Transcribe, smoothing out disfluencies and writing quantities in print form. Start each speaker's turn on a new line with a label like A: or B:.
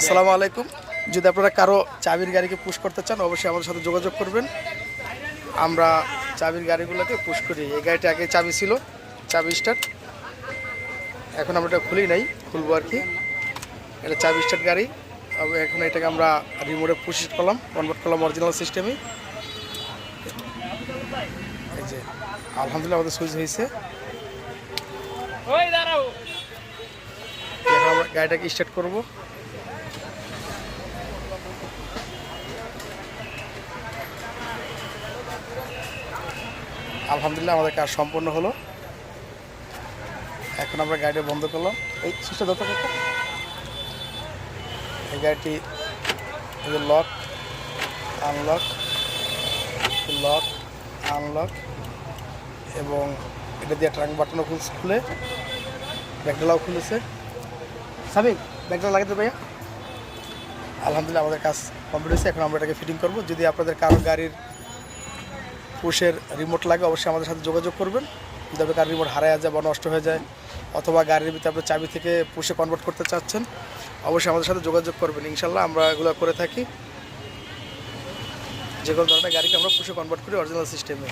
A: আসসালামু আলাইকুম। যদি আপনারা কারো চাবির গাড়িকে পুশ করতে চান অবশ্যই আমাদের সাথে যোগাযোগ করবেন। আমরা চাবির গাড়িগুলোকে পুশ করি। এই গাড়িটা আগে চাবি ছিল, চাবি স্টার্ট, এখন আমরা এটা খুলি নাই, খুলবো আর কি। এটা চাবি স্টার্ট গাড়ি। এখন এটাকে আমরা রিমোটে পুশ করলাম, কনভার্ট করলাম অরিজিনাল সিস্টেমে। এই যে আলহামদুলিল্লাহ আমাদের সুইচ হয়েছে। এখন আমরা গাড়িটাকে স্টার্ট করবো। আলহামদুলিল্লাহ আমাদের কাজ সম্পূর্ণ হলো। এখন আমরা গাড়িটা বন্ধ করলাম। এই সুইচটা ধরতে করতে এই গাড়িটি লক আনলক, লক আনলক, এবং এটা দিয়ে ট্রাঙ্ক বাটনও খুলে ব্যাগডালাও খুলেছে। সাবিক ব্যাগডালা লাগাতে ভাইয়া। আলহামদুলিল্লাহ আমাদের কাজ কমপ্লিট হয়েছে। এখন আমরা এটাকে ফিটিং করব। যদি আপনাদের কারো গাড়ির পুশের রিমোট লাগে অবশ্যই আমাদের সাথে যোগাযোগ করবেন। যদি আপনার গাড়ির রিমোট হারায় যায় বা নষ্ট হয়ে যায়, অথবা গাড়ির ভিতরে আপনার চাবি থেকে পুশে কনভার্ট করতে চাচ্ছেন অবশ্যই আমাদের সাথে যোগাযোগ করবেন। ইনশাল্লাহ আমরা এগুলো করে থাকি। যে কোনো ধরনের গাড়িকে আমরা পুশে কনভার্ট করি অরিজিনাল সিস্টেমে।